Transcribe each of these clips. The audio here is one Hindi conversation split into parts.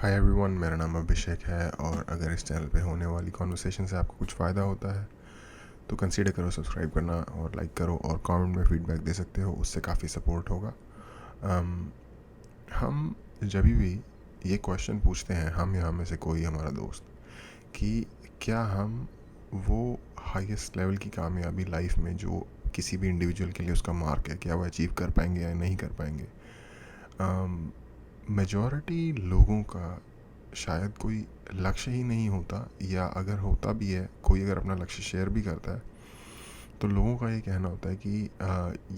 हाय एवरीवन, मेरा नाम अभिषेक है और अगर इस चैनल पे होने वाली कॉन्वर्सेशन से आपको कुछ फ़ायदा होता है तो कंसीडर करो सब्सक्राइब करना और लाइक करो और कमेंट में फीडबैक दे सकते हो, उससे काफ़ी सपोर्ट होगा। हम जब भी ये क्वेश्चन पूछते हैं, हम यहाँ में से कोई हमारा दोस्त, कि क्या हम वो हाईएस्ट लेवल की कामयाबी लाइफ में जो किसी भी इंडिविजुअल के लिए उसका मार्क है, क्या वो अचीव कर पाएंगे या नहीं कर पाएंगे। मेजॉरिटी लोगों का शायद कोई लक्ष्य ही नहीं होता, या अगर होता भी है, कोई अगर अपना लक्ष्य शेयर भी करता है तो लोगों का ये कहना होता है कि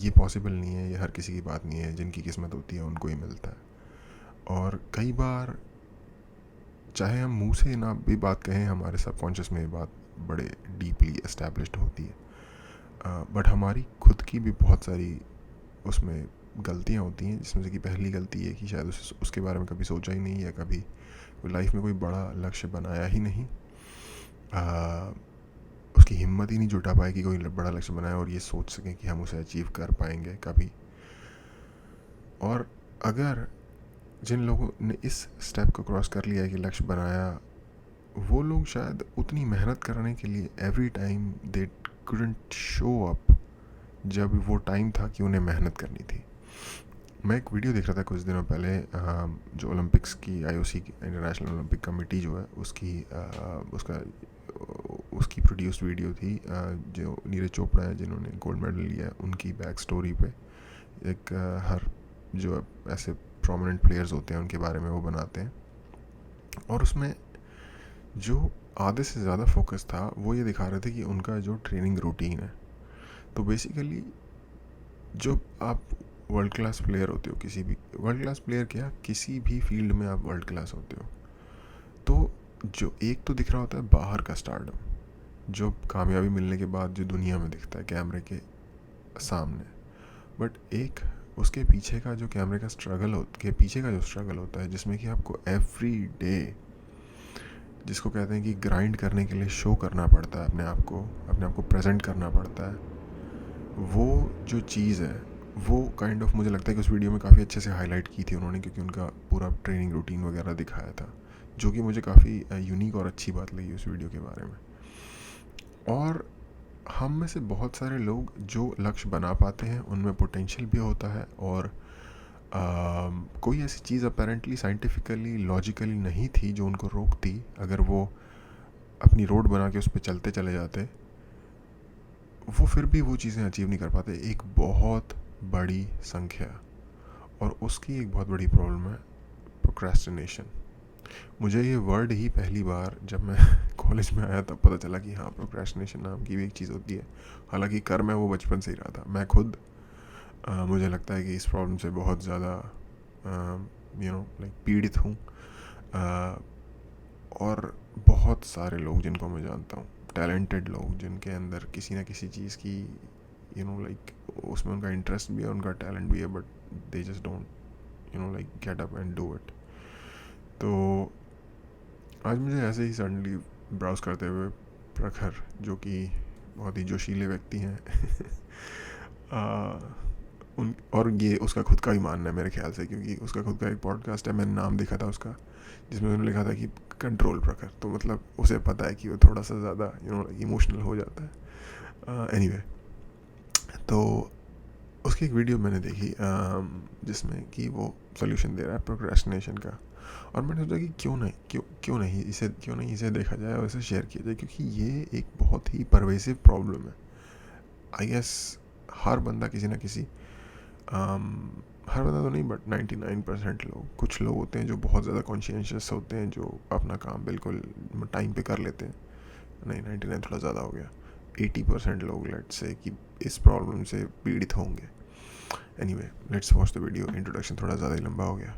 ये पॉसिबल नहीं है, ये हर किसी की बात नहीं है, जिनकी किस्मत होती है उनको ही मिलता है। और कई बार चाहे हम मुंह से ना भी बात कहें, हमारे सबकॉन्शियस में ये बात बड़े डीपली एस्टैब्लिश्ड होती है। बट हमारी खुद की भी बहुत सारी उसमें गलतियाँ होती हैं, जिसमें से कि पहली गलती है कि शायद उसके बारे में कभी सोचा ही नहीं, या कभी लाइफ में कोई बड़ा लक्ष्य बनाया ही नहीं। उसकी हिम्मत ही नहीं जुटा पाए कि कोई बड़ा लक्ष्य बनाए और ये सोच सकें कि हम उसे अचीव कर पाएंगे कभी। और अगर जिन लोगों ने इस स्टेप को क्रॉस कर लिया है कि लक्ष्य बनाया, वो लोग शायद उतनी मेहनत करने के लिए every time they couldn't show up जब वो टाइम था कि उन्हें मेहनत करनी थी। मैं एक वीडियो देख रहा था कुछ दिनों पहले, जो ओलंपिक्स की आईओसी की इंटरनेशनल ओलंपिक कमेटी जो है उसकी प्रोड्यूस्ड वीडियो थी, जो नीरज चोपड़ा है जिन्होंने गोल्ड मेडल लिया है, उनकी बैक स्टोरी पे एक हर जो ऐसे प्रोमिनेंट प्लेयर्स होते हैं उनके बारे में वो बनाते हैं। और उसमें जो आधे से ज़्यादा फोकस था वो ये दिखा रहे थे कि उनका जो ट्रेनिंग रूटीन है। तो बेसिकली जो आप वर्ल्ड क्लास प्लेयर होते हो, किसी भी वर्ल्ड क्लास प्लेयर, क्या किसी भी फील्ड में आप वर्ल्ड क्लास होते हो, तो जो एक तो दिख रहा होता है बाहर का स्टारडम, जो कामयाबी मिलने के बाद जो दुनिया में दिखता है कैमरे के सामने। बट एक उसके पीछे का जो कैमरे का स्ट्रगल होता है, जिसमें कि आपको एवरी डे, जिसको कहते हैं कि ग्राइंड करने के लिए शो करना पड़ता है, अपने आप को प्रेजेंट करना पड़ता है, वो जो चीज़ है वो काइंड ऑफ मुझे लगता है कि उस वीडियो में काफ़ी अच्छे से हाईलाइट की थी उन्होंने, क्योंकि उनका पूरा ट्रेनिंग रूटीन वगैरह दिखाया था, जो कि मुझे काफ़ी यूनिक और अच्छी बात लगी उस वीडियो के बारे में। और हम में से बहुत सारे लोग जो लक्ष्य बना पाते हैं उनमें पोटेंशियल भी होता है, और कोई ऐसी चीज़ अपेरेंटली साइंटिफिकली लॉजिकली नहीं थी जो उनको रोकती। अगर वो अपनी रोड बना के उस पर चलते चले जाते, वो फिर भी वो चीज़ें अचीव नहीं कर पाते। एक बहुत बड़ी संख्या, और उसकी एक बहुत बड़ी प्रॉब्लम है प्रोक्रेस्टिनेशन। मुझे ये वर्ड ही पहली बार जब मैं कॉलेज में आया तब पता चला कि हाँ, प्रोक्रेस्टिनेशन नाम की भी एक चीज़ होती है। हालांकि कर मैं वो बचपन से ही रहा था। मैं खुद मुझे लगता है कि इस प्रॉब्लम से बहुत ज़्यादा पीड़ित हूँ। और बहुत सारे लोग जिनको मैं जानता हूँ, टैलेंटेड लोग जिनके अंदर किसी ना किसी चीज़ की उसमें उनका इंटरेस्ट भी है, उनका टैलेंट भी है, but they just don't get up and do it. तो आज मुझे ऐसे ही सडनली ब्राउज करते हुए प्रखर, जो कि बहुत ही जोशीले व्यक्ति हैं उन, और ये उसका खुद का ही मानना है मेरे ख्याल से, क्योंकि उसका खुद का एक पॉडकास्ट है, मैंने नाम देखा था उसका, जिसमें उन्होंने लिखा था कि कंट्रोल प्रखर। तो मतलब उसे पता है कि वो थोड़ा सा ज़्यादा इमोशनल हो जाता है। एनीवे, तो उसकी एक वीडियो मैंने देखी जिसमें कि वो सोल्यूशन दे रहा है प्रोक्रेस्टिनेशन का, और मैंने सोचा कि क्यों नहीं इसे देखा जाए और इसे शेयर किया जाए, क्योंकि ये एक बहुत ही परवेसिव प्रॉब्लम है। आई गेस हर बंदा किसी ना किसी हर बंदा तो नहीं, बट 99% लोग, कुछ लोग होते हैं जो बहुत ज़्यादा कॉन्शियस होते हैं, जो अपना काम बिल्कुल टाइम पे कर लेते हैं। नहीं, 99 थोड़ा ज़्यादा हो गया, 80% लोग लेट्स से कि इस प्रॉब्लम से पीड़ित होंगे। Anyway, let's watch the video. Introduction थोड़ा ज़्यादा ही लंबा हो गया।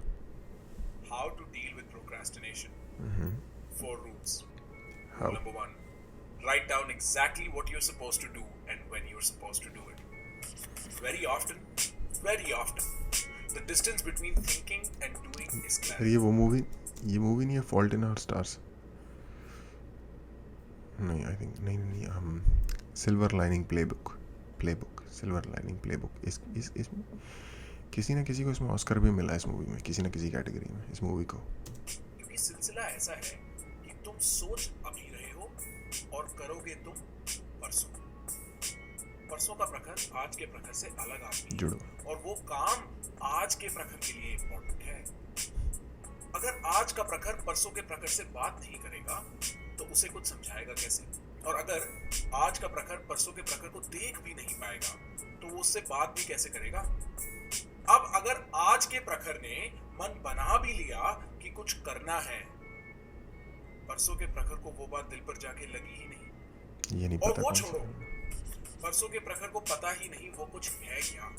How to deal with procrastination. 4 rules. Rule How? number 1. Write down exactly what you're supposed to do and when you're supposed to do it. Very often, the distance between thinking and doing is ये clarity. ये मूवी नहीं है फॉल्ट इन आवर स्टार्स? नहीं, आई थिंक नहीं, हम silver lining playbook silver lining playbook. इसमें किसी ना किसी को इसमें ऑस्कर भी मिला है, इस मूवी में, किसी ना किसी कैटेगरी में, इस मूवी को। क्योंकि क्योंकि सिलसिला ऐसा है कि तुम सोच अभी रहे हो और करोगे तुम परसों। परसों का प्रखर आज के प्रखर से अलग आदमी जुड़ो। है और वो काम आज के प्रखर के लिए इंपॉर्टेंट है। अगर आज का प्रखर परसों के प्रखर से बात नहीं करेगा तो उसे कुछ समझाएगा कैसे? और अगर आज का प्रखर परसों के प्रखर को देख भी नहीं पाएगा तो वो उससे बात भी कैसे करेगा? अब अगर आज के प्रखर ने मन बना भी लिया कि कुछ करना है, परसों के प्रखर को वो बात दिल पर जाके लगी ही नहीं। ये नहीं और पता वो कौन छोड़ो, सा। परसों के प्रखर को पता ही नहीं वो कुछ है क्या,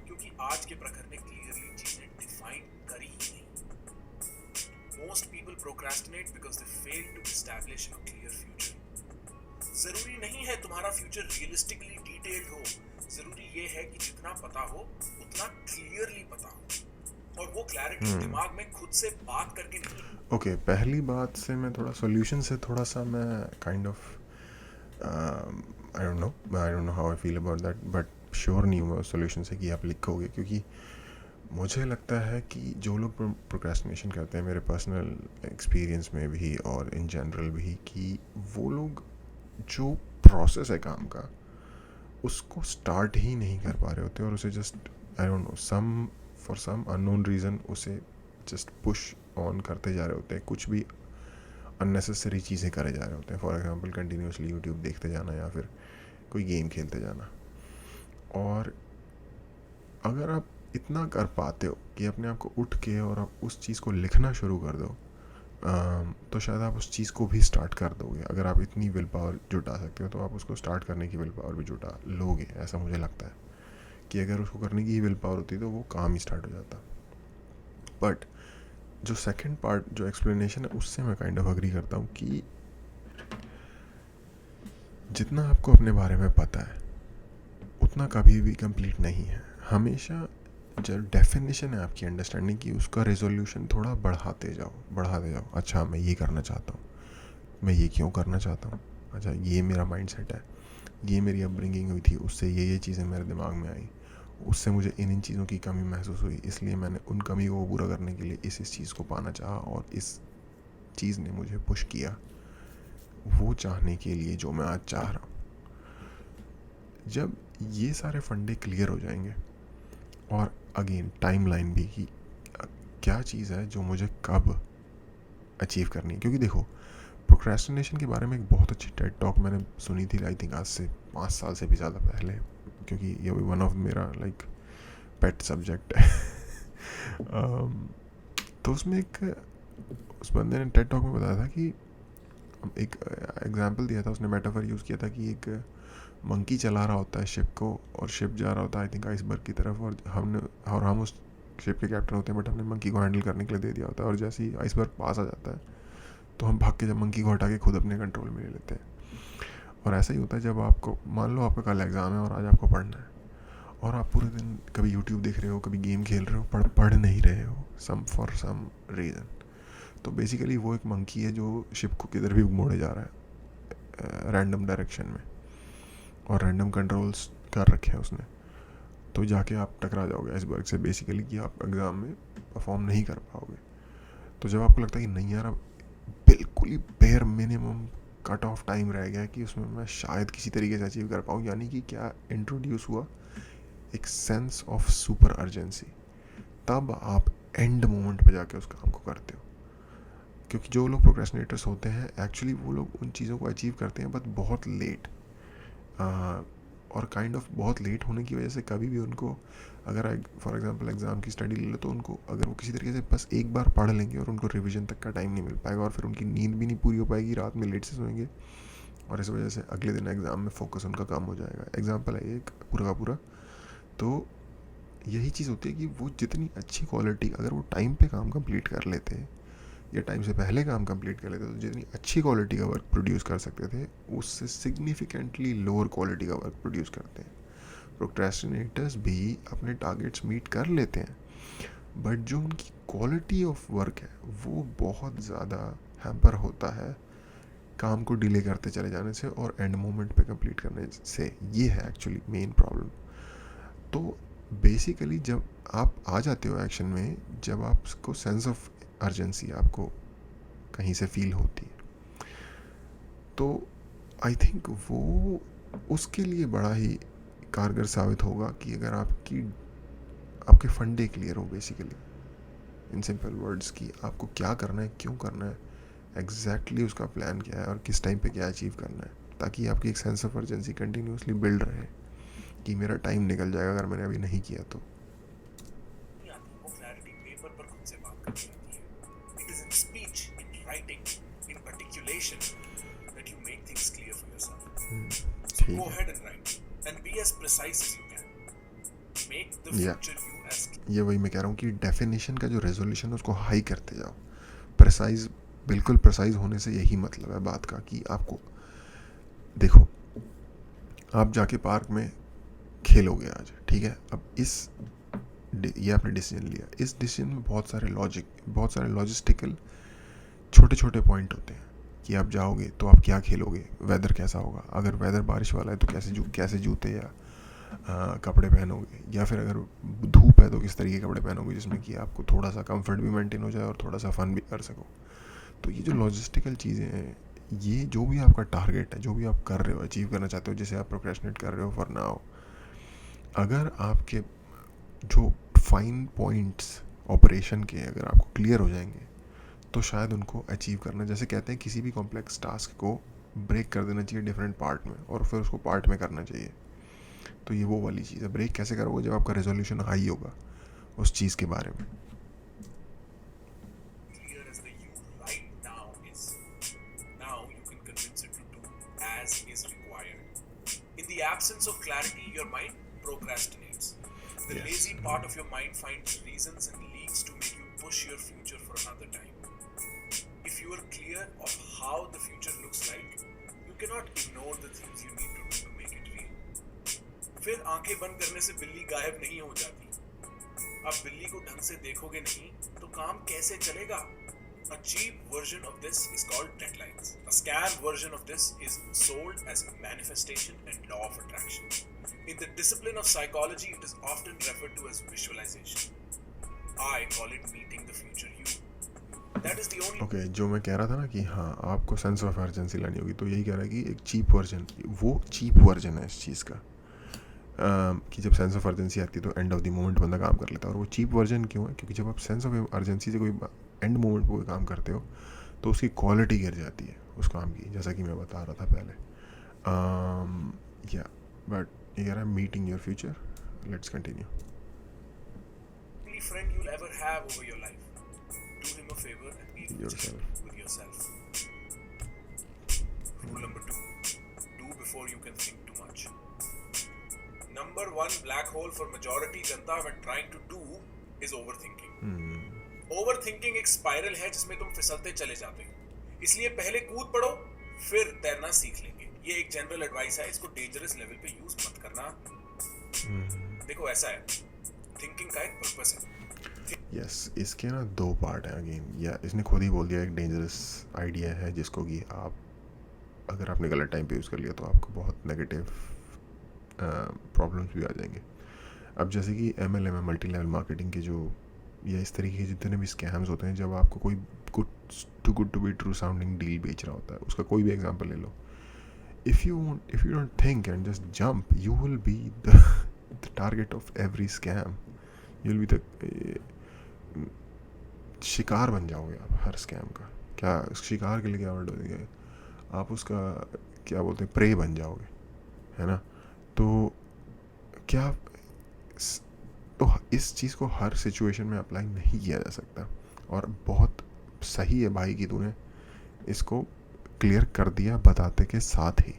क्योंकि आज के प्रखर ने क्लियरली चीजें डिफाइन करी ही नहीं। Most people procrastinate because they fail to establish a clear future. जरूरी नहीं है तुम्हारा फ्यूचर रियलिस्टिकली डिटेल्ड हो, जरूरी ये है कि जितना पता हो उतना क्लियरली पता हो, और वो क्लैरिटी दिमाग में खुद से बात करके नहीं। ओके, पहली बात से मैं थोड़ा सॉल्यूशन से थोड़ा सा मैं kind of I don't know how I feel about that, but sure नहीं हुआ सॉल्यूशन से कि आप लिखोगे, क्योंकि मुझे लगता है कि जो लोग प्रोक्रेस्टिनेशन करते हैं, मेरे पर्सनल एक्सपीरियंस में भी और इन जनरल भी, कि वो लोग जो प्रोसेस है काम का उसको स्टार्ट ही नहीं कर पा रहे होते और उसे just I don't know for some unknown reason उसे जस्ट पुश ऑन करते जा रहे होते हैं, कुछ भी अननेसेसरी चीज़ें करे जा रहे होते हैं। फॉर एग्जांपल कंटिन्यूसली यूट्यूब देखते जाना या फिर कोई गेम खेलते जाना। और अगर आप इतना कर पाते हो कि अपने आप को उठ के और आप उस चीज़ को लिखना शुरू कर दो, तो शायद आप उस चीज़ को भी स्टार्ट कर दोगे। अगर आप इतनी विल पावर जुटा सकते हो तो आप उसको स्टार्ट करने की विल पावर भी जुटा लोगे, ऐसा मुझे लगता है कि अगर उसको करने की विल पावर होती तो वो काम ही स्टार्ट हो जाता। बट जो सेकंड पार्ट जो एक्सप्लेनेशन है उससे मैं काइंड ऑफ अग्री करता हूँ कि जितना आपको अपने बारे में पता है उतना कभी भी कंप्लीट नहीं है। हमेशा जो डेफिनेशन है आपकी अंडरस्टैंडिंग की, उसका रेजोल्यूशन थोड़ा बढ़ाते जाओ। अच्छा, मैं ये करना चाहता हूँ, मैं ये क्यों करना चाहता हूँ, अच्छा ये मेरा माइंडसेट है, ये मेरी अपब्रिंगिंग हुई थी, उससे ये चीज़ें मेरे दिमाग में आई, उससे मुझे इन चीज़ों की कमी महसूस हुई, इसलिए मैंने उन कमी को पूरा करने के लिए इस चीज़ को पाना चाहा और इस चीज़ ने मुझे पुश किया वो चाहने के लिए जो मैं आज चाह रहा हूँ। जब ये सारे फंडे क्लियर हो जाएंगे और अगेन टाइमलाइन भी कि क्या चीज़ है जो मुझे कब अचीव करनी है, क्योंकि देखो प्रोक्रेस्टिनेशन के बारे में एक बहुत अच्छी टेड टॉक मैंने सुनी थी, आई थिंक आज से 5 साल से भी ज़्यादा पहले, क्योंकि ये वन ऑफ मेरा लाइक पेट सब्जेक्ट है। तो उसमें उस बंदे ने टेड टॉक में बताया था कि एक एग्जांपल दिया था, उसने मेटाफर यूज़ किया था कि एक मंकी चला रहा होता है शिप को और शिप जा रहा होता है आई थिंक आइसबर्ग की तरफ, और हम उस शिप के कैप्टन होते हैं, बट हमने मंकी को हैंडल करने के लिए दे दिया होता है, और जैसे ही आइसबर्ग पास आ जाता है तो हम भाग के जब मंकी को हटा के खुद अपने कंट्रोल में ले लेते हैं। और ऐसा ही होता है जब आपको मान लो आपका कल एग्ज़ाम है और आज आपको पढ़ना है और आप पूरे दिन कभी यूट्यूब देख रहे हो, कभी गेम खेल रहे हो, पढ़ नहीं रहे हो फॉर सम रीज़न, तो बेसिकली वो एक मंकी है जो शिप को किधर भी मोड़े जा रहा है रैंडम डायरेक्शन में, और रैंडम कंट्रोल्स कर रखे हैं उसने, तो जाके आप टकरा जाओगे आइसबर्ग से बेसिकली, कि आप एग्ज़ाम में परफॉर्म नहीं कर पाओगे। तो जब आपको लगता है कि नहीं यार अब बिल्कुल ही bare minimum cut off time रह गया कि उसमें मैं शायद किसी तरीके से अचीव कर पाऊँ, यानी कि क्या इंट्रोड्यूस हुआ एक सेंस ऑफ सुपर अर्जेंसी, तब आप एंड मोमेंट पे जाके उस काम को करते हो। क्योंकि जो लोग प्रोक्रेस्टिनेटर्स होते हैं एक्चुअली वो लोग उन चीज़ों को अचीव करते हैं बट बहुत लेट, और काइंड ऑफ बहुत लेट होने की वजह से कभी भी उनको, अगर फॉर एग्जांपल एग्ज़ाम की स्टडी ले लो, तो उनको अगर वो किसी तरीके से बस एक बार पढ़ लेंगे और उनको रिवीजन तक का टाइम नहीं मिल पाएगा, और फिर उनकी नींद भी नहीं पूरी हो पाएगी, रात में लेट से सोएंगे, और इस वजह से अगले दिन एग्ज़ाम में फोकस उनका कम हो जाएगा। एग्जाम्पल है एक पूरा का पूरा। तो यही चीज़ होती है कि वो जितनी अच्छी क्वालिटी, अगर वो टाइम पे काम कंप्लीट कर लेते हैं या टाइम से पहले काम कंप्लीट कर लेते, तो जितनी अच्छी क्वालिटी का वर्क प्रोड्यूस कर सकते थे उससे सिग्निफिकेंटली लोअर क्वालिटी का वर्क प्रोड्यूस करते हैं। प्रोक्रेस्टिनेटर्स भी अपने टारगेट्स मीट कर लेते हैं, बट जो उनकी क्वालिटी ऑफ वर्क है वो बहुत ज़्यादा हैम्पर होता है काम को डिले करते चले जाने से और एंड मोमेंट पे कंप्लीट करने से। ये है एक्चुअली मेन प्रॉब्लम। तो बेसिकली जब आप आ जाते हो एक्शन में, जब आपको सेंस ऑफ अर्जेंसी, आपको कहीं से फील होती है। तो आई थिंक वो उसके लिए बड़ा ही कारगर साबित होगा कि अगर आपके फंडे क्लियर हो, बेसिकली इन सिंपल वर्ड्स की आपको क्या करना है, क्यों करना है, एग्जैक्टली उसका प्लान क्या है और किस टाइम पे क्या अचीव करना है, ताकि आपकी एक sense of urgency continuously build रहे कि मेरा टाइम निकल जाएगा अगर मैंने अभी नहीं किया तो। वो क्लैरिटी पेपर पर खुद से बात करनी आती है। It is in speech, in writing, in articulation that you make things clear for yourself. So ठीक गो है, ahead and write and be as precise as you can. Make the या फ्यूचर यू एज ये वही मैं कह रहा हूँ कि डेफिनेशन का जो रेजोल्यूशन है उसको हाई करते जाओ। प्रिसाइज, बिल्कुल प्रिसाइज होने से यही मतलब है बात का कि आपको देखो, आप जाके पार्क में खेलोगे आज, ठीक है, अब ये आपने डिसीजन लिया, इस डिसीजन में बहुत सारे लॉजिस्टिकल छोटे छोटे पॉइंट होते हैं कि आप जाओगे तो आप क्या खेलोगे, वेदर कैसा होगा, अगर वेदर बारिश वाला है तो कैसे जूते या कपड़े पहनोगे, या फिर अगर धूप है तो किस तरीके के कपड़े पहनोगे जिसमें कि आपको थोड़ा सा कंफर्ट भी मेंटेन हो जाए और थोड़ा सा फन भी कर सको। तो ये जो लॉजिस्टिकल चीज़ें हैं, ये जो भी आपका टारगेट है, जो भी आप कर रहे हो, अचीव करना चाहते हो, जिसे आप प्रोक्रेस्टिनेट कर रहे हो फॉर नाउ, अगर आपके जो फाइन पॉइंट्स ऑपरेशन के अगर आपको क्लियर हो जाएंगे तो शायद उनको अचीव करना, जैसे कहते हैं किसी भी कॉम्प्लेक्स टास्क को ब्रेक कर देना चाहिए डिफरेंट पार्ट में और फिर उसको पार्ट में करना चाहिए। तो ये वो वाली चीज़ है। ब्रेक कैसे करोगे, जब आपका रेजोल्यूशन हाई होगा उस चीज़ के बारे में। clear as the you right now is. Now you can convince it to do as is required. In the absence of clarity, your mind procrastinates. The Yes. lazy part of your mind finds reasons and leads to make you push your future for another time. If you are clear of how the future looks like, you cannot ignore the things you need to do to make it real. फिर आंखें बंद करने से बिल्ली गायब नहीं हो जाती। अब बिल्ली को ढंग से देखोगे नहीं तो काम कैसे चलेगा? A cheap version of this is called deadlines. A scam version of this is sold as manifestation and law of attraction. In the discipline of psychology, it is often referred to as visualization. I call it meeting the future you. That is the only. Okay, जो मैं कह रहा था ना कि हाँ आपको सेंस ऑफ अर्जेंसी लानी होगी, तो यही कह रहा है कि एक चीप वर्जन, वो चीप वर्जन है इस चीज़ का, कि जब सेंस ऑफ अर्जेंसी आती है तो एंड ऑफ द मोमेंट बंदा काम कर लेता है। और वो चीप वर्जन क्यों है? क्योंकि जब आप सेंस ऑफ अर्जेंसी से कोई एंड मोमेंट पर कोई काम करते हो तो उसकी क्वालिटी गिर जाती है उस काम की, जैसा कि मैं बता रहा था पहले। या बट ये कह रहा है meeting your future. Let's continue. Only friend you'll ever have over your life. Do him a favor and be Yourself. with yourself. Rule number 2. Do before you can think too much. Number 1 black hole for majority Janata when trying to do is overthinking. Overthinking एक स्पाइरल है जिसमें तुम फिसलते चले जाते हो। इसलिए पहले कूद पड़ो, फिर तैरना सीख लेंगे। ये एक जनरल एडवाइस है, इसको डेंजरस लेवल पे यूज मत करना। देखो ऐसा है, थिंकिंग का एक पर्पस है। यस, इसके ना दो पार्ट हैं अगेन, या इसने खुद ही बोल दिया एक डेंजरस आइडिया है जिसको कि आप अगर आपने गलत टाइम पे यूज़ कर लिया तो आपको बहुत नेगेटिव प्रॉब्लम्स भी आ जाएंगे। अब जैसे कि MLM है, मल्टी लेवल मार्केटिंग के जो या इस तरीके के जितने भी स्कैम्स होते हैं, जब आपको कोई good to be true sounding deal बेच रहा होता है, उसका कोई भी एग्जांपल ले लो। If you don't think and just jump, you will be the target of every scam. You will be the शिकार बन जाओगे आप हर स्कैम का। क्या शिकार के लिए क्या वर्ड होती है, आप उसका क्या बोलते हैं, प्रे बन जाओगे, है ना। तो क्या तो इस चीज़ को हर सिचुएशन में अप्लाई नहीं किया जा सकता, और बहुत सही है भाई कि तूने इसको क्लियर कर दिया बताते के साथ ही।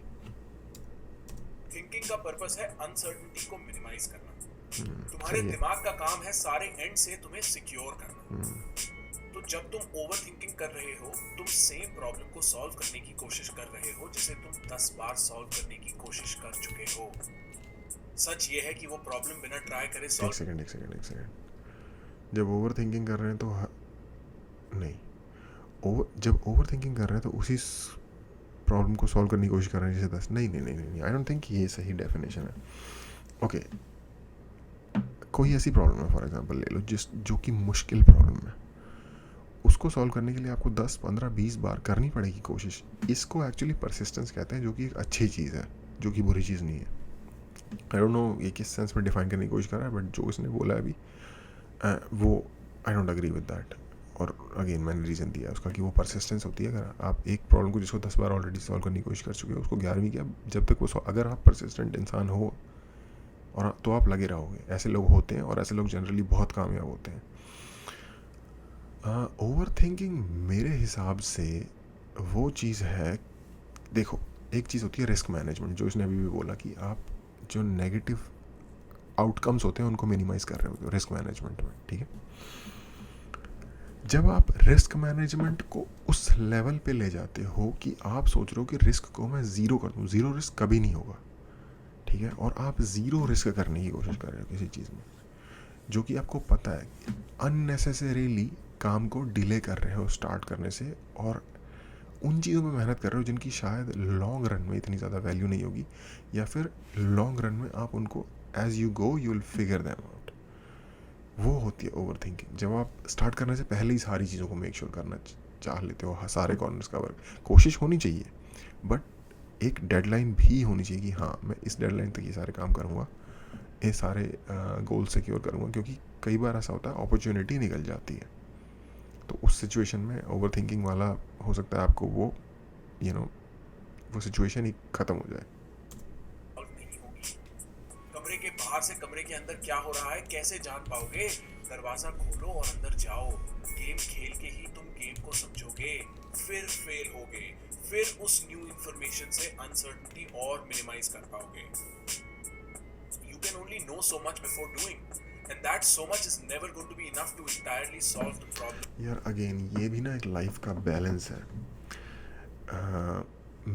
थिंकिंग का पर्पस है अनसर्टेनिटी को मिनिमाइज करना। तुम्हारे दिमाग का काम है सारे एंड से तुम्हें सिक्योर करना। तो जब तुम ओवर थिंकिंग कर रहे हो, तुम सेम प्रॉब्लम को सॉल्व करने की कोशिश कर रहे हो जिसे तुम 10 बार सॉल्व करने की कोशिश कर चुके हो। सच ये है कि वो प्रॉब्लम बिना ट्राई करे सॉल्व। एक सेकंड, जब ओवर थिंकिंग कर रहे हैं तो जब ओवर थिंकिंग कर रहे हैं तो उसी प्रॉब्लम को सॉल्व करने की कोशिश कर रहे हैं जैसे 10। नहीं, आई डोंट थिंक ये सही डेफिनेशन है। ओके, कोई ऐसी प्रॉब्लम है फॉर एग्जांपल ले लो जो कि मुश्किल प्रॉब्लम है, उसको सॉल्व करने के लिए आपको 10, 15, 20 बार करनी पड़ेगी कोशिश. इसको एक्चुअली परसिस्टेंस कहते हैं, जो कि एक अच्छी चीज़ है, जो कि बुरी चीज़ नहीं है. आई डोंट नो ये किस सेंस में डिफाइन करने की कोशिश कर रहा है, बट जो इसने बोला है अभी वो I don't agree with that. और अगेन मैंने रीज़न दिया उसका कि वो परसिस्टेंस होती है. अगर आप एक प्रॉब्लम को जिसको 10 बार ऑलरेडी सॉल्व करने की कोशिश कर चुके हो, उसको 11वीं किया, जब तक वो अगर आप परसिस्टेंट इंसान हो और तो आप लगे रहोगे. ऐसे लोग होते हैं और ऐसे लोग जनरली बहुत कामयाब होते हैं. ओवर थिंकिंग मेरे हिसाब से वो चीज़ है, देखो एक चीज़ होती है रिस्क मैनेजमेंट, जो इसने अभी भी बोला कि आप जो नेगेटिव आउटकम्स होते हैं उनको मिनिमाइज़ कर रहे होते हो रिस्क मैनेजमेंट में. ठीक है, जब आप रिस्क मैनेजमेंट को उस लेवल पे ले जाते हो कि आप सोच रहे हो कि रिस्क को मैं ज़ीरो कर दूँ, ज़ीरो रिस्क कभी नहीं होगा. ठीक है, और आप ज़ीरो रिस्क करने की कोशिश कर रहे हो किसी चीज़ में, जो कि आपको पता है अननेसेसरीली काम को डिले कर रहे हो स्टार्ट करने से, और उन चीज़ों में मेहनत कर रहे हो जिनकी शायद लॉन्ग रन में इतनी ज़्यादा वैल्यू नहीं होगी, या फिर लॉन्ग रन में आप उनको as you go you will figure them out. वो होती है ओवर थिंकिंग, जब आप स्टार्ट करने से पहले ही सारी चीज़ों को मेक श्योर करना चाह लेते हो, सारे कॉर्नर्स कवर. कोशिश होनी चाहिए, बट एक डेडलाइन भी होनी चाहिए कि हाँ मैं इस डेडलाइन तक ये सारे काम करूँगा, ये सारे गोल सिक्योर करूँगा. क्योंकि कई बार ऐसा होता है अपॉर्चुनिटी निकल जाती है, तो उस सिचुएशन में ओवर थिंकिंग वाला हो सकता है आपको वो वो सिचुएशन ही ख़त्म हो जाए. नहीं होगी. कमरे के बाहर से कमरे के अंदर क्या हो रहा है कैसे जान पाओगे? दरवाजा खोलो और अंदर जाओ. गेम खेल के ही तुम गेम को समझोगे, फिर फेल होगे, फिर उस न्यू इंफॉर्मेशन से अनसर्टेनिटी और मिनिमाइज कर पाओगे. You can only know so much before doing, and that so much is never going to be enough to entirely solve the problem. यार अगेन ये भी ना एक लाइफ का बैलेंस है.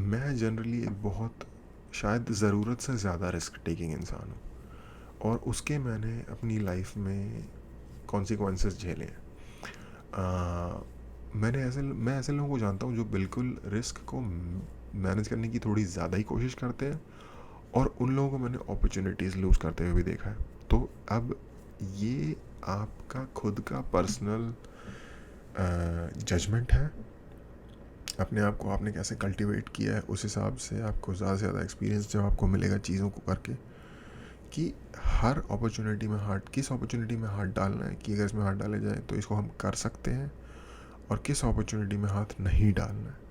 मैं जनरली एक बहुत शायद ज़रूरत से ज़्यादा रिस्क टेकिंग इंसान हूँ, और उसके मैंने अपनी लाइफ में कॉन्सिक्वेंसेस झेले हैं. मैं ऐसे लोगों को जानता हूँ जो बिल्कुल रिस्क को मैनेज करने की थोड़ी ज़्यादा ही कोशिश करते हैं, और उन लोगों को मैंने अपॉर्चुनिटीज़ लूज़ करते हुए भी देखा है. तो अब ये आपका खुद का पर्सनल जजमेंट है. अपने आप को आपने कैसे कल्टीवेट किया है, उस हिसाब से आपको ज़्यादा से ज़्यादा एक्सपीरियंस जब आपको मिलेगा चीज़ों को करके, कि हर अपॉर्चुनिटी में किस अपॉर्चुनिटी में हाथ डालना है, कि अगर इसमें हाथ डाले जाए तो इसको हम कर सकते हैं, और किस अपॉर्चुनिटी में हाथ नहीं डालना है.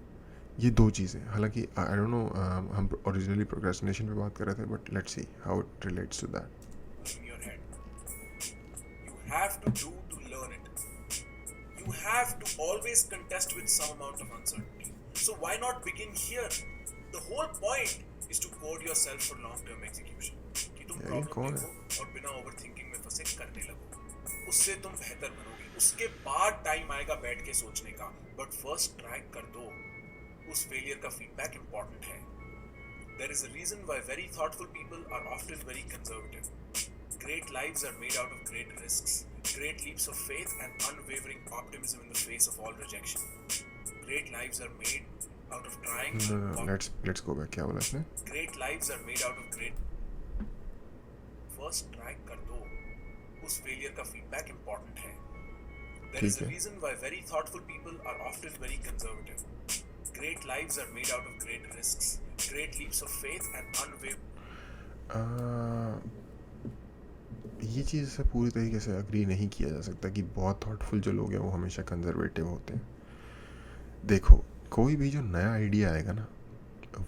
ये दो चीज़ें. हालांकि आई डोंट नो हम ओरिजिनली प्रोक्रेस्टिनेशन पे बात कर रहे थे, but let's see how it relates to that. In your head. You have to do to learn it. You have to always contest with some amount of uncertainty. So why not begin here? The whole point is to code yourself for long-term execution. कि तुम प्रॉब्लम देखो और बिना ओवरथिंकिंग में फंसे करने लगो. उससे तुम बेहतर बनोगे. उसके बाद टाइम आएगा बैठ के सोचने का. बट फर्स्ट ट्राई कर दो. उस फेलियर का फीडबैक इंपॉर्टेंट है. There is a reason why very thoughtful people are often very conservative. Great lives are made out of great risks, great leaps of faith and unwavering optimism in the face of all rejection. Great lives are made out of trying. No, let's go back. क्या बोला इसने? Great lives are made out of great. First try कर दो. उस failure का feedback important है. There is a reason why very thoughtful people are often very conservative. Great lives are made out of great risks, great leaps of faith and unwavering. ये चीज़ से पूरी तरीके से अग्री नहीं किया जा सकता कि बहुत थॉटफुल जो लोग हैं वो हमेशा कंजर्वेटिव होते हैं. देखो कोई भी जो नया आइडिया आएगा ना,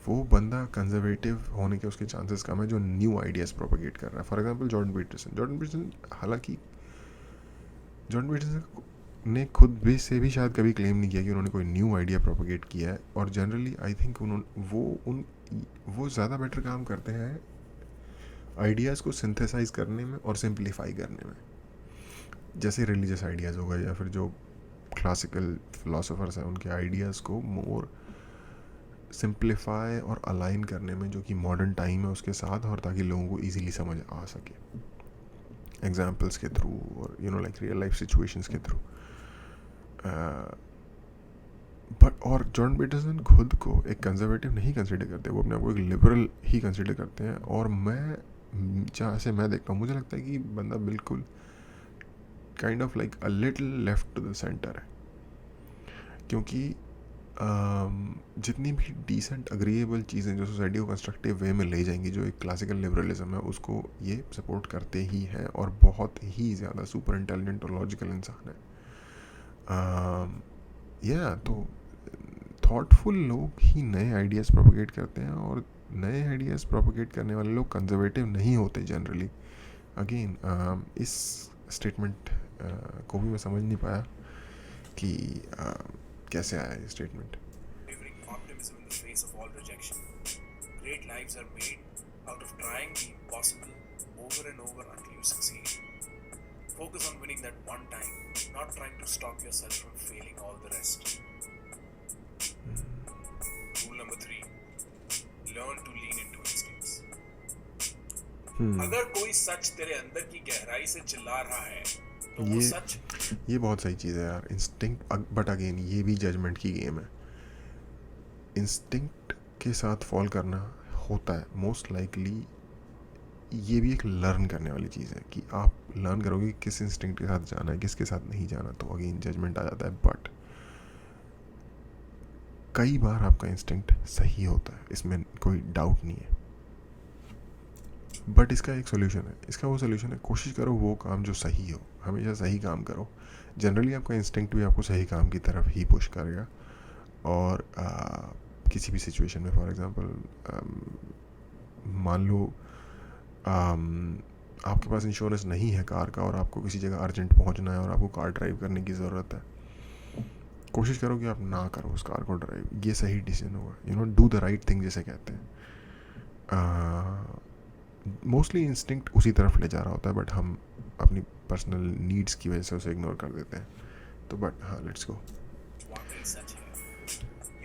वो बंदा कंजर्वेटिव होने के उसके चांसेस कम है जो न्यू आइडियाज़ प्रोपेगेट कर रहा है. फॉर एग्जांपल जॉर्डन पीटरसन हालांकि जॉर्डन पीटरसन ने खुद भी शायद कभी क्लेम नहीं किया कि उन्होंने कोई न्यू आइडिया प्रोपेगेट किया है, और जनरली आई थिंक वो ज़्यादा बेटर काम करते हैं आइडियाज़ को सिंथेसाइज करने में और सिंप्लीफाई करने में. जैसे रिलीजियस आइडियाज़ हो गए, या फिर जो क्लासिकल फिलोसोफर्स हैं उनके आइडियाज़ को मोर सिंप्लीफाई और अलाइन करने में, जो कि मॉडर्न टाइम है उसके साथ, और ताकि लोगों को ईजीली समझ आ सके एग्जाम्पल्स के थ्रू, और लाइक रियल लाइफ सिचुएशंस के थ्रू. बट और जॉर्डन पीटरसन खुद को एक कंजर्वेटिव नहीं कंसिडर करते, वो अपने आप को एक लिबरल ही कंसिडर करते हैं. और जहाँ से मैं देखता हूँ मुझे लगता है कि बंदा बिल्कुल kind of like a little left to the center है. क्योंकि जितनी भी डिसेंट अग्रीएबल चीज़ें जो सोसाइटी को कंस्ट्रक्टिव वे में ले जाएंगी, जो एक क्लासिकल लिबरलिज्म है उसको ये सपोर्ट करते ही हैं, और बहुत ही ज़्यादा सुपर इंटेलिजेंट और लॉजिकल इंसान है। तो थॉटफुल लोग ही नए आइडियाज़ प्रोपोगेट करते हैं, और नए आइडियाज़ प्रोपोगेट करने वाले लोग कंजर्वेटिव नहीं होते जनरली। अगेन इस स्टेटमेंट को भी मैं समझ नहीं पाया कि कैसे आया ये statement. Delivering optimism in the face of all rejection. Great lives are made out of trying the impossible over and over until you succeed. Focus on winning that one time, not trying to stop yourself from failing all the rest. Rule number 3. Learn to lean into instincts. अगर कोई सच तेरे अंदर की गहराई से चिल्ला रहा है तो वो सच, ये बहुत सही चीज़ है यार, इंस्टिंक्ट। बट अगेन ये भी जजमेंट की गेम है। इंस्टिंक्ट के साथ फॉल करना होता है मोस्ट लाइकली, ये भी एक लर्न करने वाली चीज़ है कि आप लर्न करोगे किस इंस्टिंक्ट के साथ जाना है, किसके साथ नहीं जाना, तो अगेन जजमेंट आ जाता है। बट कई बार आपका इंस्टिंक्ट सही होता है, इसमें कोई डाउट नहीं है। बट इसका एक सोल्यूशन है, इसका वो सोल्यूशन है, कोशिश करो वो काम जो सही हो, हमेशा सही काम करो। जनरली आपका इंस्टिंक्ट भी आपको सही काम की तरफ ही पुश करेगा। और किसी भी सिचुएशन में, फॉर एग्जांपल मान लो आपके पास इंश्योरेंस नहीं है कार का, और आपको किसी जगह अर्जेंट पहुंचना है और आपको कार ड्राइव करने की ज़रूरत है, कोशिश करो कि आप ना करो उस कार को ड्राइव। ये सही डिसीजन होगा। डू द राइट थिंग जिसे कहते हैं। मोस्टली इंस्टिंक्ट उसी तरफ ले जा रहा होता है, बट हम अपनी पर्सनल नीड्स की वजह से उसे इग्नोर कर देते हैं। तो बट हाँ, लेट्स गो। वाकई सच है।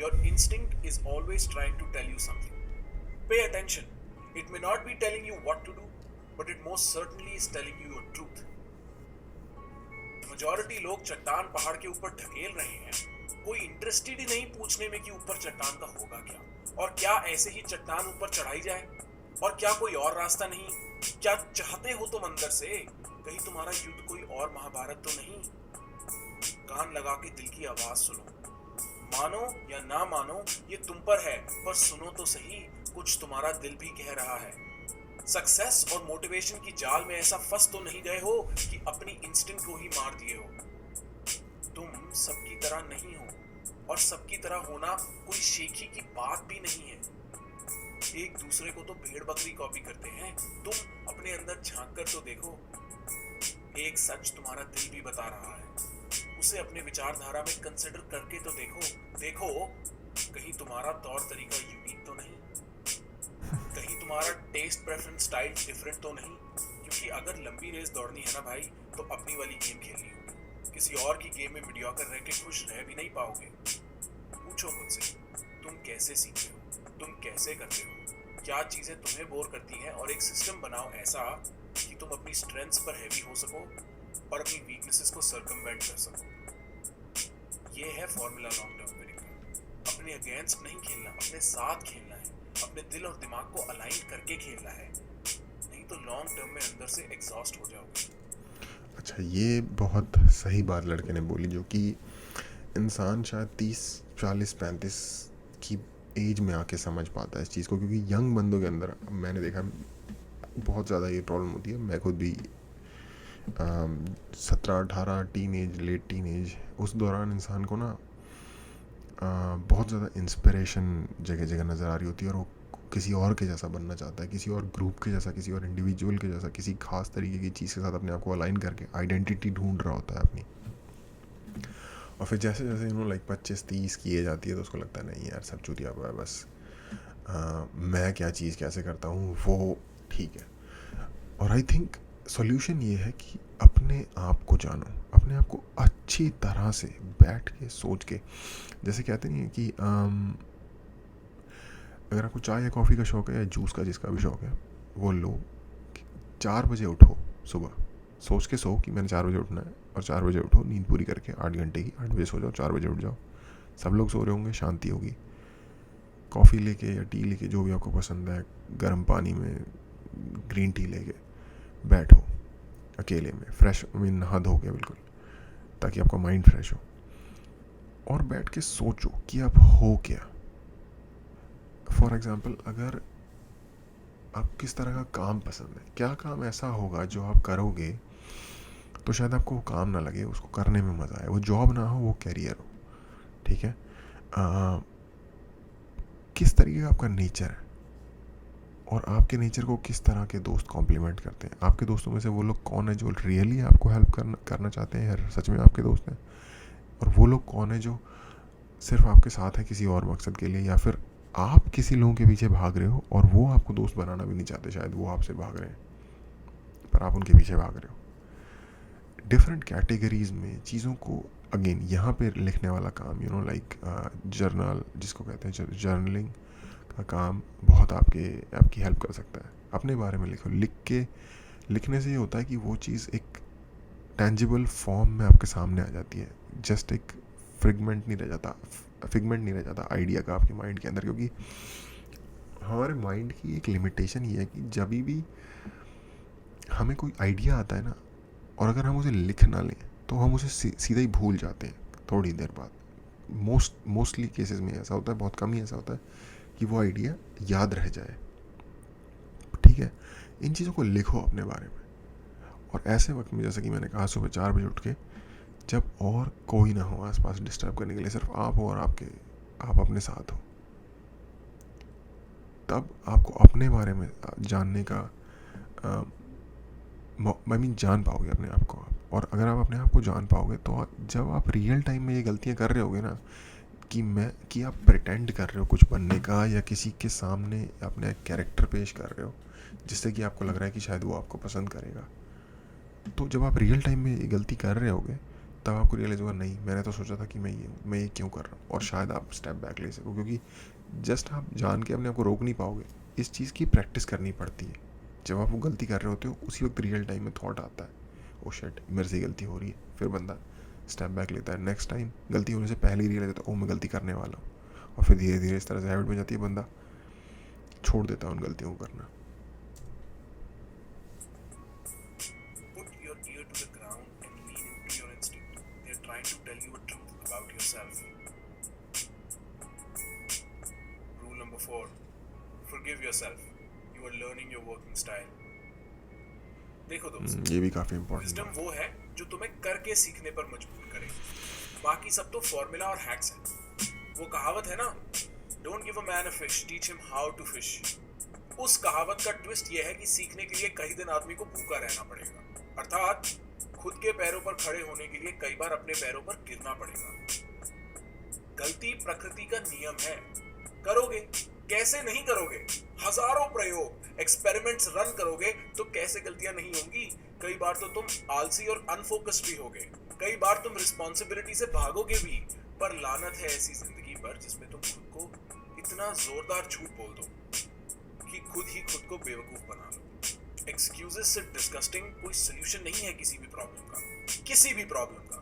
Your instinct is always trying to tell you something. Pay attention. It may not be telling you what to do, but it most certainly is telling you your truth. Majority लोग चट्टान पहाड़ के ऊपर ढकेल रहे हैं, कोई इंटरेस्टेड ही नहीं पूछने में कि ऊपर चट्टान का होगा क्या, और क्या ऐसे ही चट्टान ऊपर चढ़ाई जाए, और क्या कोई और रास्ता नहीं? क्या चाहते हो तुम अंदर से? कहीं तुम्हारा युद्ध कोई और महाभारत तो नहीं? कान लगा के दिल की आवाज सुनो। मानो या ना मानो ये तुम पर है, पर सुनो तो सही, कुछ तुम्हारा दिल भी कह रहा है। सक्सेस और मोटिवेशन की जाल में ऐसा फंस तो नहीं गए हो कि अपनी इंस्टिंक्ट को ही मार दिए हो। तुम सबकी तरह नहीं हो, और सबकी तरह होना कोई शेखी की बात भी नहीं है। एक दूसरे को तो भेड़ बकरी कॉपी करते हैं, तुम अपने अंदर झांक कर तो देखो। एक सच तुम्हारा दिल भी बता रहा है, उसे अपने विचारधारा में कंसिडर करके तो देखो कहीं तुम्हारा तौर तरीका यूनिक तो नहीं, कहीं तुम्हारा टेस्ट प्रेफरेंस स्टाइल डिफरेंट तो नहीं। क्योंकि अगर लंबी रेस दौड़नी है ना भाई, तो अपनी वाली गेम खेलनी होगी। किसी और की गेम में मीडियोकर रह के खुश रह भी नहीं पाओगे। पूछो मुझसे, तुम कैसे सीखते हो, तुम कैसे करते हो, क्या चीजें तुम्हें बोर करती हैं, और एक सिस्टम बनाओ ऐसा कि तुम अपनी स्ट्रेंथ्स पर हैवी हो सको और अपनी वीकनेसेस को सर्कमवेंट कर सको। ये है फॉर्मूला लॉन्ग टर्म विनिंग का। अपने अगेंस्ट नहीं खेलना, अपने साथ खेलना है, अपने दिल और दिमाग को अलाइन करके खेलना है, नहीं तो लॉन्ग टर्म में अंदर से एग्जॉस्ट हो जाओगे। अच्छा, ये बहुत सही बात लड़के ने बोली, जो कि इंसान शायद 30, 40, 35 की एज में आके समझ पाता है इस चीज़ को। क्योंकि यंग बंदों के अंदर मैंने देखा बहुत ज़्यादा ये प्रॉब्लम होती है। मैं खुद भी 17, 18 teenage, late teenage, उस दौरान इंसान को ना बहुत ज़्यादा इंस्पिरेशन जगह जगह नज़र आ रही होती है, और वो किसी और के जैसा बनना चाहता है, किसी और ग्रुप के जैसा, किसी और इंडिविजुअल के जैसा, किसी खास तरीके की चीज़ के साथ अपने आप को अलाइन करके आइडेंटिटी ढूंढ रहा होता है अपनी। और फिर जैसे जैसे 25-30 की एज आती है, तो उसको लगता है नहीं यार, सब चूतिया हुआ है, बस मैं क्या चीज़ कैसे करता हूँ वो ठीक है। और आई थिंक सॉल्यूशन ये है कि अपने आप को जानो, अपने आप को अच्छी तरह से बैठ के सोच के, जैसे कहते नहीं है कि अगर आपको चाय या कॉफ़ी का शौक़ है, या जूस का, जिसका भी शौक़ है, वो लो। 4 बजे उठो सुबह, सोच के सो कि मैंने 4 बजे उठना है, और 4 बजे उठो, नींद पूरी करके 8 घंटे की, 8 बजे सो जाओ, 4 बजे उठ जाओ। सब लोग सो रहे होंगे, शांति होगी। कॉफ़ी लेके या टी लेके, जो भी आपको पसंद है, गर्म पानी में ग्रीन टी लेके बैठो अकेले में, फ्रेश, नहा धो के बिल्कुल, ताकि आपका माइंड फ्रेश हो। और बैठ के सोचो कि अब हो क्या। फॉर एग्ज़ाम्पल, अगर आप किस तरह का काम पसंद है, क्या काम ऐसा होगा जो आप करोगे तो शायद आपको वो काम ना लगे, उसको करने में मज़ा आए, वो जॉब ना हो, वो कैरियर हो, ठीक है। किस तरीके का आपका नेचर है और आपके नेचर को किस तरह के दोस्त कॉम्प्लीमेंट करते हैं। आपके दोस्तों में से वो लोग कौन है जो रियली आपको हेल्प करना चाहते हैं, यार सच में आपके दोस्त हैं, और वो लोग कौन है जो सिर्फ आपके साथ है किसी और मकसद के लिए, या फिर आप किसी लोगों के पीछे भाग रहे हो और वो आपको दोस्त बनाना भी नहीं चाहते, शायद वो आपसे भाग रहे हैं पर आप उनके पीछे भाग रहे हो। डिफरेंट कैटेगरीज में चीज़ों को अगेन यहाँ पे लिखने वाला काम, लाइक जर्नल जिसको कहते हैं, जर्नलिंग का काम बहुत आपकी हेल्प कर सकता है। अपने बारे में लिखो, लिखने से ये होता है कि वो चीज़ एक टेंजिबल फॉर्म में आपके सामने आ जाती है, जस्ट एक फिगमेंट नहीं रह जाता आइडिया का आपके माइंड के अंदर। क्योंकि हमारे माइंड की एक लिमिटेशन ये है कि जब भी हमें कोई आइडिया आता है ना, और अगर हम उसे लिख ना लें तो हम उसे सीधा ही भूल जाते हैं थोड़ी देर बाद। मोस्टली केसेस में ऐसा होता है, बहुत कम ही ऐसा होता है कि वो आइडिया याद रह जाए, ठीक है। इन चीज़ों को लिखो अपने बारे में, और ऐसे वक्त में, जैसे कि मैंने कहा, सुबह 4 बजे उठ के, जब और कोई ना हो आसपास डिस्टर्ब करने के लिए, सिर्फ आप हो और आप अपने साथ हो, तब आपको अपने बारे में जानने का जान पाओगे अपने आप को। और अगर आप अपने आप को जान पाओगे तो जब आप रियल टाइम में ये गलतियां कर रहे होगे ना, कि आप प्रिटेंड कर रहे हो कुछ बनने का, या किसी के सामने अपने कैरेक्टर पेश कर रहे हो जिससे कि आपको लग रहा है कि शायद वो आपको पसंद करेगा, तो जब आप रियल टाइम में ये गलती कर रहे होगे तब आपको रियलाइज होगा, नहीं मैंने तो सोचा था कि मैं ये क्यों कर रहा हूँ, और शायद आप स्टेप बैक ले सको। क्योंकि जस्ट आप जान के अपने आप को रोक नहीं पाओगे, इस चीज़ की प्रैक्टिस करनी पड़ती है। जब आप वो गलती कर रहे होते हो उसी वक्त रियल टाइम में थॉट आता है, ओ शिट मेरे से गलती हो रही है, फिर बंदा स्टेप बैक लेता है, नेक्स्ट टाइम गलती होने से पहले ही रियलाइज होता है, ओ मैं गलती करने वाला हूँ, और फिर धीरे धीरे इस तरह से हैबिट बन जाती है, बंदा छोड़ देता है उन गलतियों को करना। Put your ear to the ground and lean into your instinct. They're trying to tell you a truth about yourself. Rule number 4. Forgive yourself. You are learning your working style. देखो दोस्त, ये भी काफ़ी इम्पोर्टेंट विजडम बात। वो है जो तुम्हें करके सीखने पर मजबूर करे, बाकी सब तो फॉर्मूला और हैक्स है। वो कहावत है ना, don't give a man a fish, teach him how to fish. उस कहावत का ट्विस्ट ये है कि सीखने के लिए कई दिन आदमी को भूखा रहना पड़ेगा, अर्थात खुद के पैरों पर खड़े होने के लिए कई बार अपने पैरों पर गिरना पड़ेगा। गलती प्रकृति का नियम है, करोगे, कैसे नहीं करोगे, हजारों प्रयोग एक्सपेरिमेंट्स रन करोगे तो कैसे गलतियां नहीं होंगी। कई बार तो तुम आलसी और अनफोकस्ड भी होगे, कई बार तुम रिस्पॉन्सिबिलिटी से भागोगे भी, पर लानत है ऐसी जिंदगी पर जिसमें तुम खुद को इतना जोरदार झूठ बोल दो कि खुद ही खुद को बेवकूफ बना लो। एक्सक्यूजेस से डिस्गस्टिंग कोई सोल्यूशन नहीं है किसी भी प्रॉब्लम का, किसी भी प्रॉब्लम का।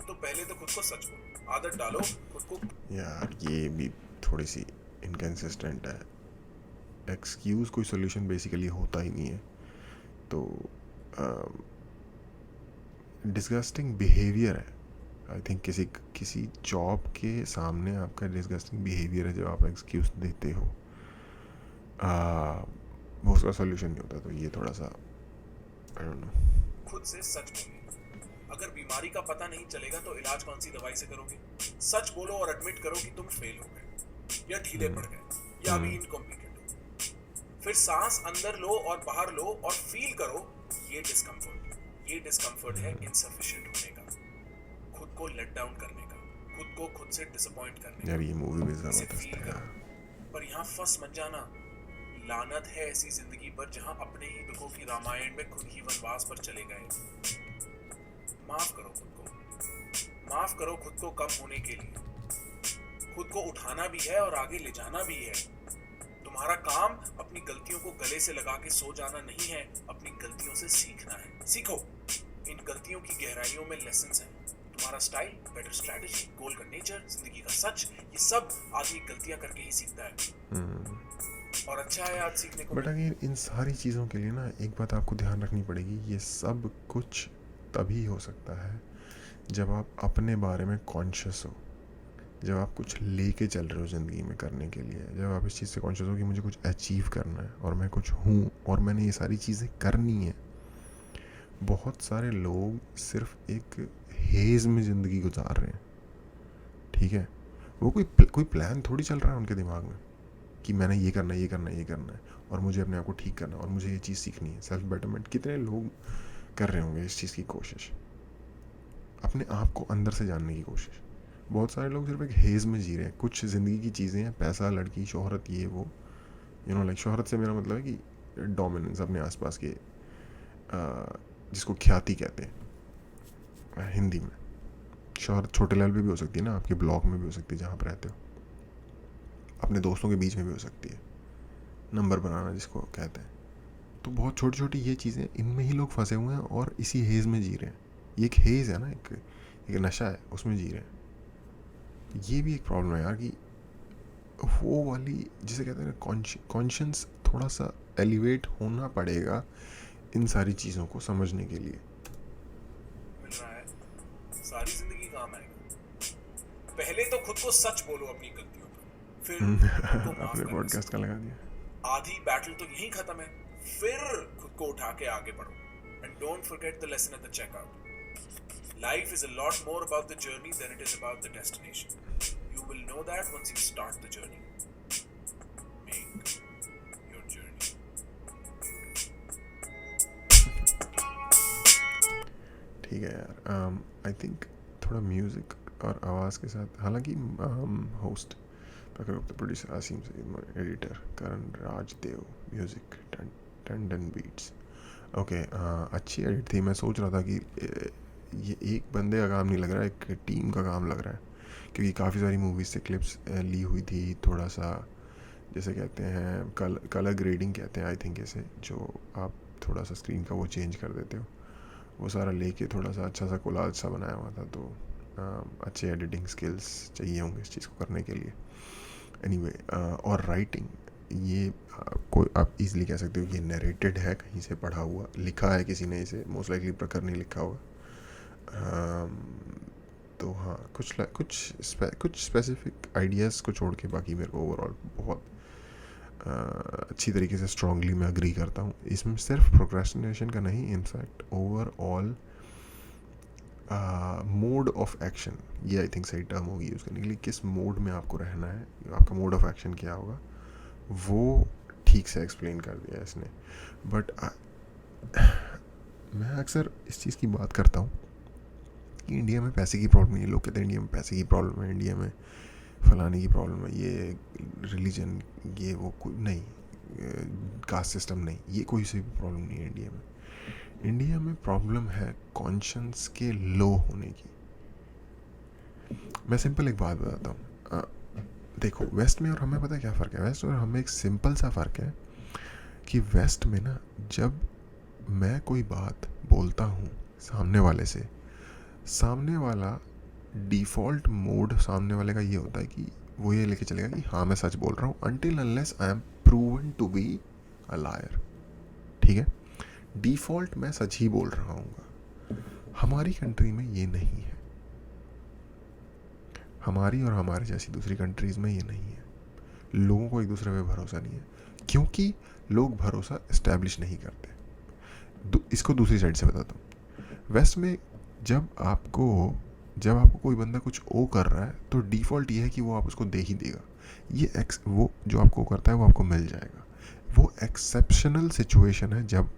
तो पहले तो खुद को सच बोलो, आदत डालो खुद को। यार ये भी थोड़ी सी इनकन्सिस्टेंट है। एक्सक्यूज़ कोई सोल्यूशन बेसिकली होता ही नहीं है। तो डिस्गस्टिंग बिहेवियर है, आई थिंक किसी जॉब के सामने आपका डिस्गस्टिंग बिहेवियर है जब आप एक्सक्यूज़ देते हो, वो उसका सोल्यूशन नहीं होता। तो ये थोड़ा सा आई डोंट नो। खुद से सच बोलो। अगर बीमारी का पता नहीं चलेगा तो इलाज कौन सी दवाई से करोगे। सच बोलो और एडमिट करो कि तुम फेल हो गए, या ढीले पड़ गए, या अभी इनकॉम्पिटेंट हो। फिर सांस अंदर लो और बाहर लो और फील करो ये डिस्कम्फर्ट है इनसफिशिएंट होने का, खुद को लेट डाउन करने का, खुद को खुद से डिसअपॉइंट करने यार ये मूवी भी का। इसे ज़बरदस्त फील है। करो, पर यहाँ फंस मत जाना। लानत है ऐसी जिंदगी पर जहां अपने ही दुखों की रामायण में खुद ही वनवास पर चले गए। माफ करो खुद को, माफ करो खुद को कम होने के लिए। खुद को उठाना भी है और आगे ले जाना भी है। तुम्हारा काम अपनी गलतियों को गले से लगा के सो जाना नहीं है, अपनी गलतियों से सीखना है। सीखो, इन गलतियों की गहराइयों में लेसन्स हैं। तुम्हारा स्टाइल, बेटर स्ट्रैटेजी, गोल का नेचर, जिंदगी का सच, ये सब आदमी गलतियां करके ही सीखता है। और अच्छा है आज सीखने को। बट अगर इन सारी चीज़ों के लिए ना एक बात आपको ध्यान रखनी पड़ेगी, ये सब कुछ तभी हो सकता है जब आप अपने बारे में कॉन्शियस हो, जब आप कुछ लेके चल रहे हो ज़िंदगी में करने के लिए, जब आप इस चीज़ से कॉन्शियस हो कि मुझे कुछ अचीव करना है और मैं कुछ हूँ और मैंने ये सारी चीज़ें करनी है। बहुत सारे लोग सिर्फ एक हेज़ में ज़िंदगी गुजार रहे हैं, ठीक है। वो कोई प्लान थोड़ी चल रहा है उनके दिमाग में कि मैंने ये करना है, ये करना है, ये करना है, और मुझे अपने आप को ठीक करना है, और मुझे ये चीज़ सीखनी है, सेल्फ बेटरमेंट। कितने लोग कर रहे होंगे इस चीज़ की कोशिश, अपने आप को अंदर से जानने की कोशिश। बहुत सारे लोग सिर्फ एक हेज़ में जी रहे हैं। कुछ ज़िंदगी की चीज़ें हैं, पैसा, लड़की, शोहरत, ये वो, लाइक शोहरत से मेरा मतलब है कि डोमिनेंस अपने आसपास के, जिसको ख्याति कहते हैं हिंदी में। शोहरत छोटे लेवल पे भी हो सकती है ना, आपके ब्लॉक में भी हो सकती है जहाँ पर रहते हो, अपने दोस्तों के बीच में भी हो सकती है, नंबर बनाना जिसको कहते हैं। तो बहुत छोटी छोटी ये चीज़ें, इनमें ही लोग फंसे हुए हैं और इसी हेज़ में जी रहे हैं। ये एक हेज़ है ना, एक नशा है, उसमें जी रहे हैं। ये भी एक प्रॉब्लम है यार, कि वो वाली जिसे कहते हैं ना कॉन्शियस, थोड़ा सा एलिवेट होना पड़ेगा इन सारी चीज़ों को समझने के लिए। मिल रहा है, सारी जिंदगी काम आएगा। पहले तो खुद को सच बोलो अपनी गलतियों पर, फिर खुद को माफ अपने करना पॉडकास्ट का सीखो। लगा दिया। आधी बैटल तो यहीं खत्म है, फिर खुद को उठा के आगे बढ़ो। And don't forget the lesson at the checkout. Life is a lot more about the journey than it is about the destination. You will know that once you start the journey. Make your journey. ठीक है यार, आई थिंक थोड़ा म्यूज़िक और आवाज़ के साथ, हालांकि host Prakhar Gupta, producer Asim Saeed, editor Karan Rajdev, music Tandon beats. Okay, अच्छी एडिट थी। मैं सोच रहा था कि ये एक बंदे का काम नहीं लग रहा है, एक टीम का काम लग रहा है, क्योंकि काफ़ी सारी मूवीज़ से क्लिप्स ली हुई थी। थोड़ा सा जैसे कहते हैं कलर ग्रेडिंग कहते हैं आई थिंक इसे, जो आप थोड़ा सा स्क्रीन का वो चेंज कर देते हो, वो सारा लेके थोड़ा सा अच्छा सा कोलाज सा बनाया हुआ था। तो अच्छे एडिटिंग स्किल्स चाहिए होंगे इस चीज़ को करने के लिए। एनीवे, और राइटिंग, ये कोई आप इजीली कह सकते हो कि ये नरेटेड है, कहीं से पढ़ा हुआ, लिखा है किसी ने इसे, मोस्ट लाइकली प्रखर नहीं लिखा होगा। तो हाँ, कुछ स्पेसिफिक आइडियाज़ को छोड़ के बाकी मेरे को ओवरऑल बहुत अच्छी तरीके से स्ट्रांगली मैं अग्री करता हूँ। इसमें सिर्फ प्रोक्रेस्टिनेशन का नहीं, in fact overall mode of action, ये आई थिंक सही टर्म होगी यूज़ करने के लिए। किस मोड में आपको रहना है, आपका मोड ऑफ एक्शन क्या होगा, वो ठीक से एक्सप्लेन कर दिया इसने। बट मैं अक्सर इस चीज़ की बात करता हूँ कि इंडिया में पैसे की प्रॉब्लम नहीं है। लोग कहते हैं इंडिया में पैसे की प्रॉब्लम है, इंडिया में फलाने की प्रॉब्लम है, ये रिलीजन, ये वो, कोई नहीं, कास्ट सिस्टम नहीं, ये कोई सी भी प्रॉब्लम नहीं है इंडिया में। इंडिया में प्रॉब्लम है कॉन्शियस के लो होने की। मैं सिंपल एक बात बताता हूँ, देखो वेस्ट में और हमें पता है क्या फ़र्क है। वेस्ट और हमें एक सिंपल सा फ़र्क है कि वेस्ट में ना, जब मैं कोई बात बोलता हूँ सामने वाले से, सामने वाला डिफ़ॉल्ट मोड सामने वाले का ये होता है कि वो ये लेके चलेगा कि हाँ मैं सच बोल रहा हूँ, until unless I am proven to be a liar. ठीक है, डिफ़ॉल्ट मैं सच ही बोल रहा हूँ। हमारी कंट्री में ये नहीं है, हमारी और हमारे जैसी दूसरी कंट्रीज़ में ये नहीं है। लोगों को एक दूसरे पे भरोसा नहीं है, क्योंकि लोग भरोसा इस्टेब्लिश नहीं करते। इसको दूसरी साइड से बताता हूँ। वेस्ट में जब आपको कोई बंदा कुछ ओ कर रहा है, तो डिफ़ॉल्ट ये है कि वो आप उसको दे ही देगा। वो जो आपको करता है वो आपको मिल जाएगा। वो एक्सेप्शनल सिचुएशन है जब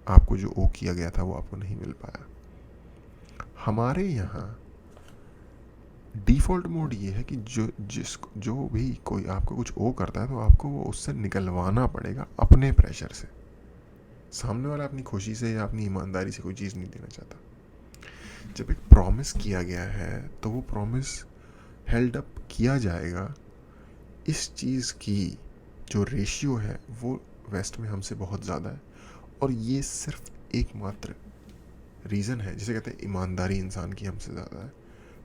आपको जो ओ किया गया था वो आपको नहीं मिल पाया। हमारे यहाँ डिफ़ॉल्ट मोड ये है कि जो भी कोई आपको कुछ ओ करता है, तो आपको वो उससे निकलवाना पड़ेगा अपने प्रेशर से। सामने वाला अपनी खुशी से या अपनी ईमानदारी से कोई चीज़ नहीं देना चाहता। जब एक प्रॉमिस किया गया है, तो वो प्रॉमिस हेल्ड अप किया जाएगा। इस चीज़ की जो रेशियो है वो वेस्ट में हमसे बहुत ज़्यादा है, और ये सिर्फ एकमात्र रीज़न है, जिसे कहते हैं ईमानदारी इंसान की हमसे ज़्यादा है,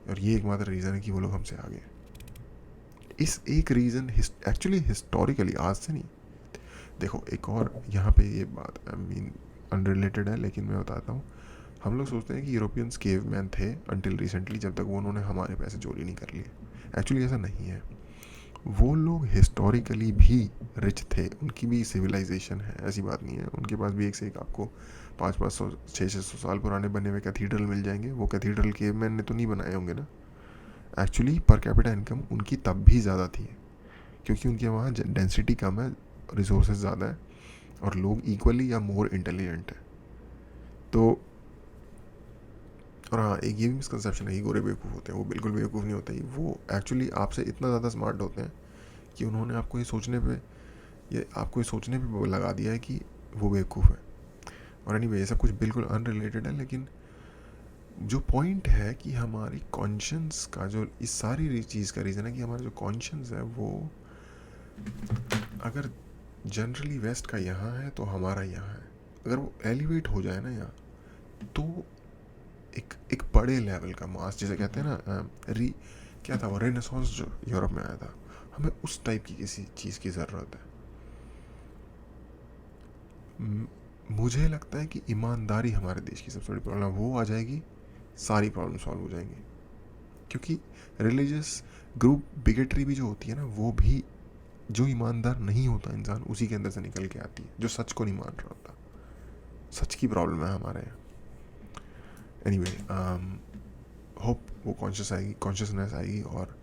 और ये एकमात्र रीज़न है कि वो लोग हमसे आगे हैं। इस एक रीज़न एक्चुअली हिस्टोरिकली, आज से नहीं। देखो एक और यहाँ पे ये बात, आई मीन अनरिलेटेड है, लेकिन मैं बताता हूँ। हम लोग सोचते हैं कि यूरोपियंस केवमैन थे अंटिल रिसेंटली, जब तक वो उन्होंने हमारे पैसे चोरी नहीं कर लिए। एक्चुअली ऐसा नहीं है। वो लोग हिस्टोरिकली भी रिच थे, उनकी भी सिविलाइजेशन है, ऐसी बात नहीं है। उनके पास भी एक से एक आपको 500-500 600 साल पुराने बने हुए कैथीड्रल मिल जाएंगे। वो कैथीड्रल केवमैन ने तो नहीं बनाए होंगे ना। एक्चुअली पर कैपिटा इनकम उनकी तब भी ज़्यादा थी, क्योंकि उनके वहाँ डेंसिटी कम है, रिसोर्सेज ज़्यादा है, और लोग इक्वली या मोर इंटेलिजेंट है। तो और हाँ, एक ये भी मिसकंसेप्शन है कि गोरे बेवकूफ़ होते हैं। वो बिल्कुल बेवकूफ़ नहीं होते। वो एक्चुअली आपसे इतना ज़्यादा स्मार्ट होते हैं कि उन्होंने आपको ये सोचने पे लगा दिया है कि वो बेवकूफ़ है। और एनीवे ये सब कुछ बिल्कुल अनरिलेटेड है, लेकिन जो पॉइंट है कि हमारी कॉन्शियंस का जो इस सारी चीज़ का रीज़न है कि हमारा जो कॉन्शियंस है वो अगर जनरली वेस्ट का यहाँ है तो हमारा यहाँ है। अगर वो एलिवेट हो जाए ना यहाँ, तो एक बड़े लेवल का मास, जिसे कहते हैं ना, क्या था वो रेनेसांस जो यूरोप में आया था, हमें उस टाइप की किसी चीज़ की ज़रूरत है। मुझे लगता है कि ईमानदारी हमारे देश की सबसे बड़ी प्रॉब्लम, वो आ जाएगी, सारी प्रॉब्लम सॉल्व हो जाएंगी। क्योंकि रिलीजियस ग्रुप बिगेटरी भी जो होती है ना, वो भी जो ईमानदार नहीं होता इंसान, उसी के अंदर से निकल के आती है, जो सच को नहीं मान रहा होता। सच की प्रॉब्लम है हमारे यहाँ। एनीवे, होप वो कॉन्शियसनेस आएगी और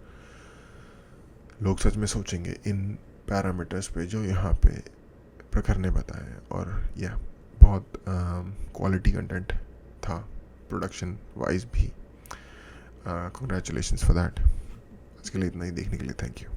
लोग सच में सोचेंगे इन पैरामीटर्स पे जो यहाँ पे प्रखर ने बताया। और यह बहुत क्वालिटी कंटेंट था, प्रोडक्शन वाइज भी। Congratulations for that. आज के लिए इतना ही। देखने के लिए थैंक यू।